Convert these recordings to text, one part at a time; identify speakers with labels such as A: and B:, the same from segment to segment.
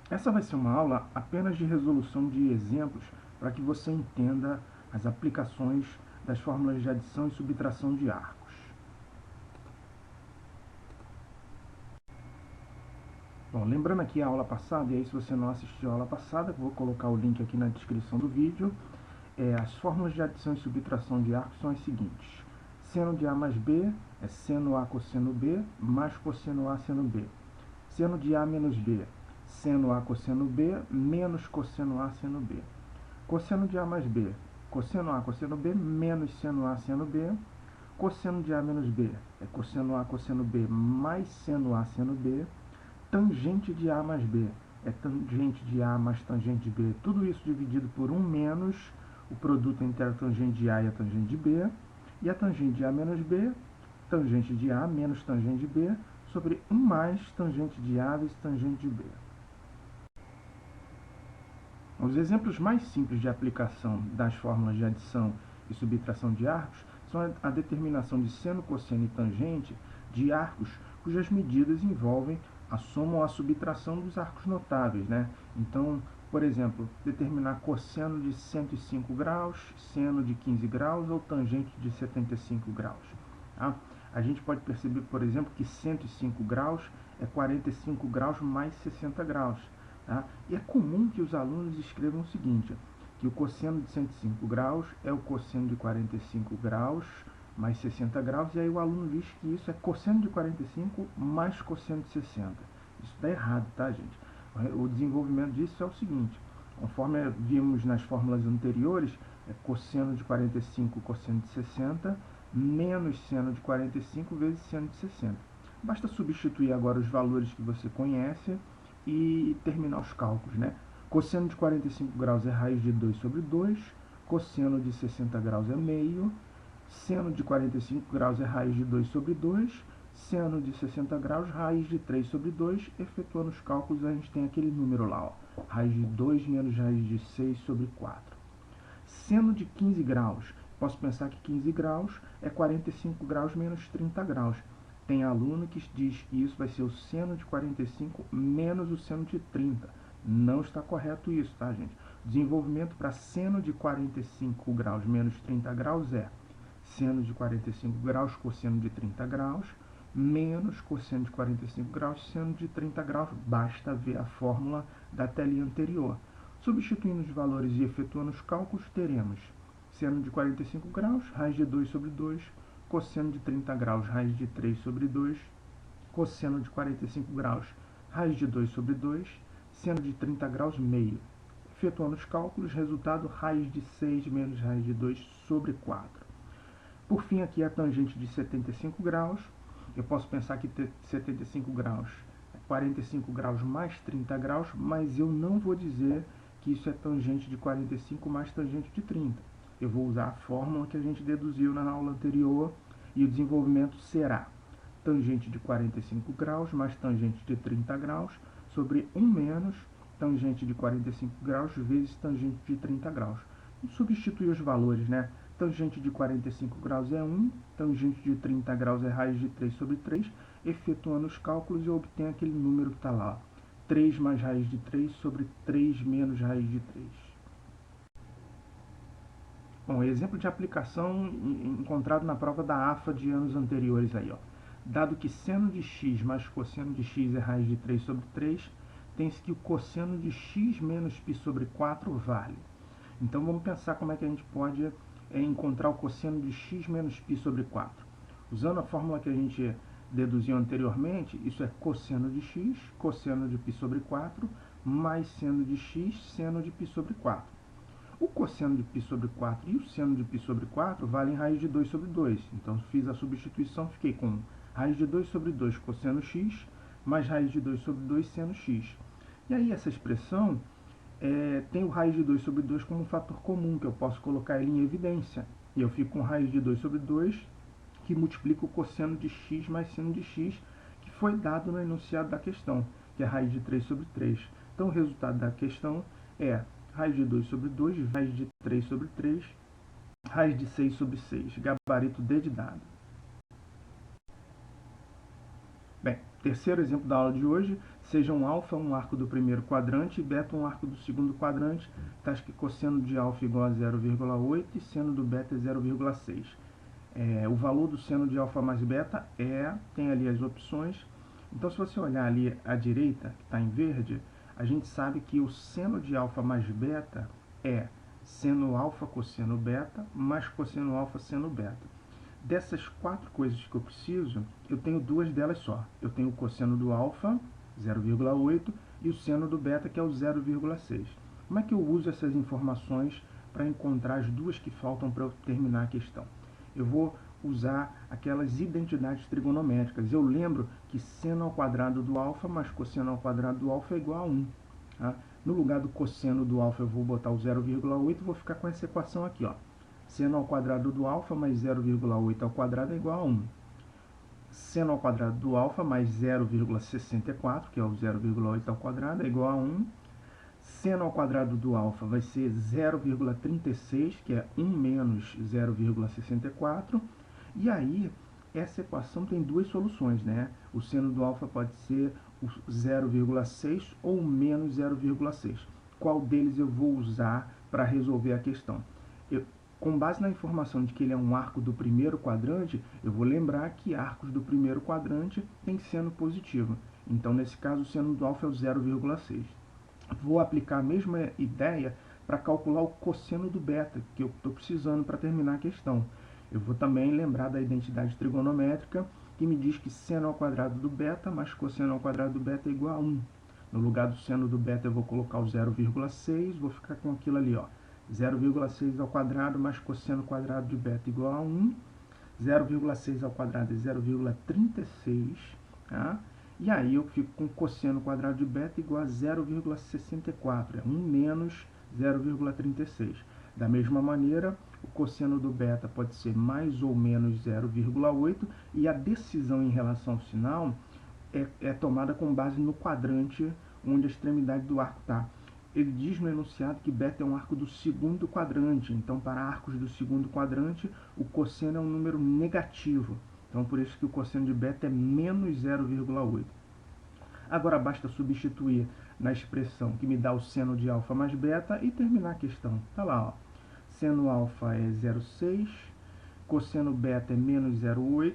A: Essa vai ser uma aula apenas de resolução de exemplos para que você entenda as aplicações das fórmulas de adição e subtração de arcos. Bom, lembrando aqui a aula passada, e aí se você não assistiu a aula passada, vou colocar o link aqui na descrição do vídeo. As fórmulas de adição e subtração de arcos são as seguintes. Seno de A mais B é seno A cosseno B mais cosseno A seno B. Seno de A menos B, seno A cosseno B menos cosseno A seno B. Cosseno de A mais B, cosseno A cosseno B menos seno A seno B. Cosseno de A menos B é cosseno A cosseno B mais seno A seno B. Tangente de A mais B é tangente de A mais tangente de B. Tudo isso dividido por 1 menos o produto entre a tangente de A e a tangente de B. E a tangente de A menos B, tangente de A menos tangente de B, sobre 1 mais tangente de A vezes tangente de B. Os exemplos mais simples de aplicação das fórmulas de adição e subtração de arcos são a determinação de seno, cosseno e tangente de arcos cujas medidas envolvem a soma ou a subtração dos arcos notáveis, né? Então, por exemplo, determinar cosseno de 105 graus, seno de 15 graus ou tangente de 75 graus. Tá? A gente pode perceber, por exemplo, que 105 graus é 45 graus mais 60 graus. Tá? E é comum que os alunos escrevam o seguinte, que o cosseno de 105 graus é o cosseno de 45 graus mais 60 graus, e aí o aluno diz que isso é cosseno de 45 mais cosseno de 60. Isso está errado, tá, gente? O desenvolvimento disso é o seguinte, conforme vimos nas fórmulas anteriores, é cosseno de 45 cosseno de 60 menos seno de 45 vezes seno de 60. Basta substituir agora os valores que você conhece e terminar os cálculos, né? Cosseno de 45 graus é raiz de 2 sobre 2, cosseno de 60 graus é meio, seno de 45 graus é raiz de 2 sobre 2, seno de 60 graus, raiz de 3 sobre 2. Efetuando os cálculos, a gente tem aquele número lá, ó, raiz de 2 menos raiz de 6 sobre 4. Seno de 15 graus, posso pensar que 15 graus é 45 graus menos 30 graus. Tem aluno que diz que isso vai ser o seno de 45 menos o seno de 30. Não está correto isso, tá, gente? Desenvolvimento para seno de 45 graus menos 30 graus é seno de 45 graus cosseno de 30 graus menos cosseno de 45 graus seno de 30 graus. Basta ver a fórmula da telinha anterior. Substituindo os valores e efetuando os cálculos, teremos seno de 45 graus, raiz de 2 sobre 2, cosseno de 30 graus, raiz de 3 sobre 2, cosseno de 45 graus, raiz de 2 sobre 2, seno de 30 graus, meio. Efetuando os cálculos, resultado, raiz de 6 menos raiz de 2 sobre 4. Por fim, aqui a tangente de 75 graus. Eu posso pensar que 75 graus é 45 graus mais 30 graus, mas eu não vou dizer que isso é tangente de 45 mais tangente de 30. Eu vou usar a fórmula que a gente deduziu na aula anterior e o desenvolvimento será tangente de 45 graus mais tangente de 30 graus sobre 1 menos tangente de 45 graus vezes tangente de 30 graus. E substituir os valores, né? Tangente de 45 graus é 1, tangente de 30 graus é raiz de 3 sobre 3. Efetuando os cálculos, eu obtenho aquele número que está lá, 3 mais raiz de 3 sobre 3 menos raiz de 3. Bom, exemplo de aplicação encontrado na prova da AFA de anos anteriores aí, ó. Dado que seno de x mais cosseno de x é raiz de 3 sobre 3, tem-se que o cosseno de x menos π sobre 4 vale. Então vamos pensar como é que a gente pode encontrar o cosseno de x menos π sobre 4. Usando a fórmula que a gente deduziu anteriormente, isso é cosseno de x, cosseno de π sobre 4, mais seno de x, seno de π sobre 4. O cosseno de π sobre 4 e o seno de π sobre 4 valem raiz de 2 sobre 2. Então fiz a substituição, fiquei com raiz de 2 sobre 2 cosseno x, mais raiz de 2 sobre 2 seno x. E aí essa expressão tem o raiz de 2 sobre 2 como um fator comum, que eu posso colocar ele em evidência. E eu fico com raiz de 2 sobre 2, que multiplica o cosseno de x mais seno de x, que foi dado no enunciado da questão, que é raiz de 3 sobre 3. Então o resultado da questão é raiz de 2 sobre 2, raiz de 3 sobre 3, raiz de 6 sobre 6. Gabarito D de dado. Bem, terceiro exemplo da aula de hoje, sejam alfa um arco do primeiro quadrante e beta um arco do segundo quadrante, tais que cosseno de alfa igual a 0,8 e seno do beta é 0,6. O valor do seno de alfa mais beta tem ali as opções. Então, se você olhar ali à direita, que está em verde, a gente sabe que o seno de alfa mais beta é seno alfa cosseno beta mais cosseno alfa seno beta. Dessas 4 coisas que eu preciso, eu tenho 2 delas só. Eu tenho o cosseno do alfa, 0,8, e o seno do beta, que é o 0,6. Como é que eu uso essas informações para encontrar as 2 que faltam para eu terminar a questão? Eu vou usar aquelas identidades trigonométricas. Eu lembro que seno ao quadrado do alfa mais cosseno ao quadrado do alfa é igual a 1. Tá? No lugar do cosseno do alfa eu vou botar o 0,8 e vou ficar com essa equação aqui. Ó. Seno ao quadrado do alfa mais 0,8 ao quadrado é igual a 1. Seno ao quadrado do alfa mais 0,64, que é o 0,8 ao quadrado, é igual a 1. Seno ao quadrado do alfa vai ser 0,36, que é 1 menos 0,64. E aí, essa equação tem 2 soluções, né? O seno do alfa pode ser o 0,6 ou menos 0,6. Qual deles eu vou usar para resolver a questão? Com base na informação de que ele é um arco do primeiro quadrante, eu vou lembrar que arcos do primeiro quadrante têm seno positivo. Então, nesse caso, o seno do alfa é o 0,6. Vou aplicar a mesma ideia para calcular o cosseno do beta, que eu estou precisando para terminar a questão. Eu vou também lembrar da identidade trigonométrica, que me diz que seno ao quadrado do beta mais cosseno ao quadrado do beta é igual a 1. No lugar do seno do beta eu vou colocar o 0,6, vou ficar com aquilo ali, ó. 0,6 ao quadrado mais cosseno quadrado de beta igual a 1. 0,6 ao quadrado é 0,36, tá? E aí eu fico com cosseno quadrado de beta igual a 0,64, é 1 menos 0,36. Da mesma maneira, o cosseno do beta pode ser mais ou menos 0,8, e a decisão em relação ao sinal é tomada com base no quadrante onde a extremidade do arco está. Ele diz no enunciado que beta é um arco do segundo quadrante, então para arcos do segundo quadrante, o cosseno é um número negativo. Então por isso que o cosseno de beta é menos 0,8. Agora basta substituir na expressão que me dá o seno de alfa mais beta e terminar a questão. Está lá, ó. Seno alfa é 0,6, cosseno beta é menos 0,8,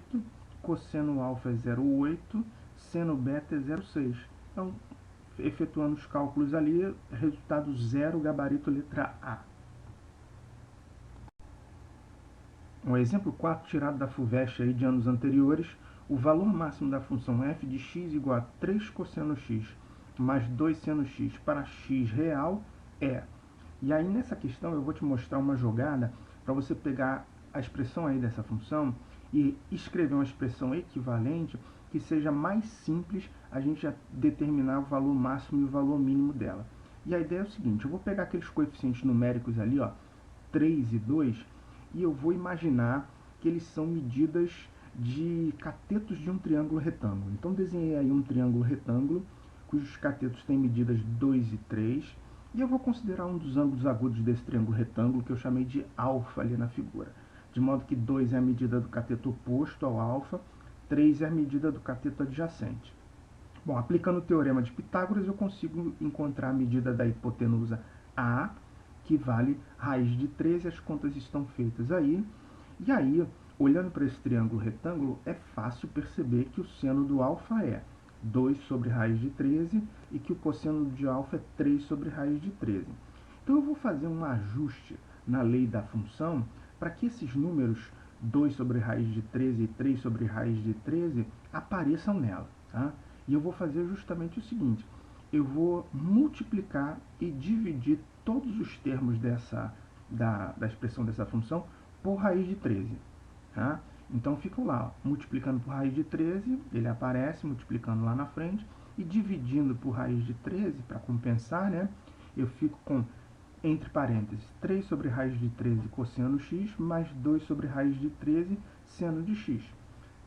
A: cosseno alfa é 0,8, seno beta é 0,6. Então, efetuando os cálculos ali, resultado 0, gabarito letra A. Um exemplo 4 tirado da FUVEST aí de anos anteriores, o valor máximo da função f de x igual a 3 cosseno x mais 2 seno x para x real é. E aí nessa questão eu vou te mostrar uma jogada para você pegar a expressão aí dessa função e escrever uma expressão equivalente que seja mais simples a gente determinar o valor máximo e o valor mínimo dela. E a ideia é o seguinte, eu vou pegar aqueles coeficientes numéricos ali, ó, 3 e 2, e eu vou imaginar que eles são medidas de catetos de um triângulo retângulo. Então desenhei aí um triângulo retângulo, cujos catetos têm medidas 2 e 3, e eu vou considerar um dos ângulos agudos desse triângulo retângulo, que eu chamei de alfa ali na figura. De modo que 2 é a medida do cateto oposto ao alfa, 3 é a medida do cateto adjacente. Bom, aplicando o teorema de Pitágoras, eu consigo encontrar a medida da hipotenusa A, que vale raiz de 13, as contas estão feitas aí. E aí, olhando para esse triângulo retângulo, é fácil perceber que o seno do alfa é 2 sobre raiz de 13 e que o cosseno de alfa é 3 sobre raiz de 13. Então eu vou fazer um ajuste na lei da função para que esses números 2 sobre raiz de 13 e 3 sobre raiz de 13 apareçam nela. Tá? E eu vou fazer justamente o seguinte, eu vou multiplicar e dividir todos os termos da expressão dessa função por raiz de 13. Tá? Então ficam lá, ó, multiplicando por raiz de 13, ele aparece multiplicando lá na frente, e dividindo por raiz de 13, para compensar, né, eu fico com, entre parênteses, 3 sobre raiz de 13 cosseno x, mais 2 sobre raiz de 13 seno de x.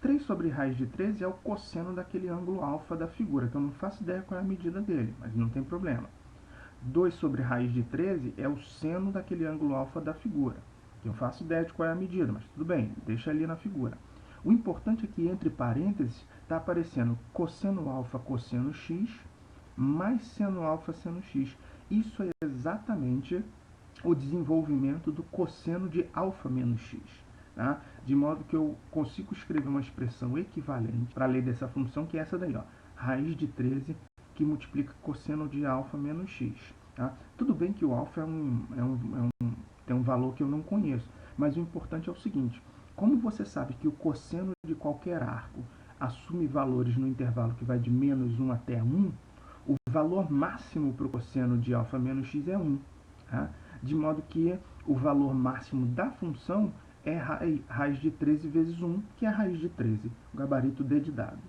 A: 3 sobre raiz de 13 é o cosseno daquele ângulo alfa da figura, que eu não faço ideia qual é a medida dele, mas não tem problema. 2 sobre raiz de 13 é o seno daquele ângulo alfa da figura. Eu faço ideia de qual é a medida, mas tudo bem, deixa ali na figura. O importante é que entre parênteses está aparecendo cosseno alfa cosseno x mais seno alfa seno x. Isso é exatamente o desenvolvimento do cosseno de alfa menos x. Tá? De modo que eu consigo escrever uma expressão equivalente para a lei dessa função, que é essa daí, ó, raiz de 13 que multiplica cosseno de alfa menos x. Tá? Tudo bem que o alfa tem um valor que eu não conheço, mas o importante é o seguinte: como você sabe que o cosseno de qualquer arco assume valores no intervalo que vai de menos 1 até 1, o valor máximo para o cosseno de alfa menos x é 1. Tá? De modo que o valor máximo da função é raiz de 13 vezes 1, que é a raiz de 13, o gabarito D de dado.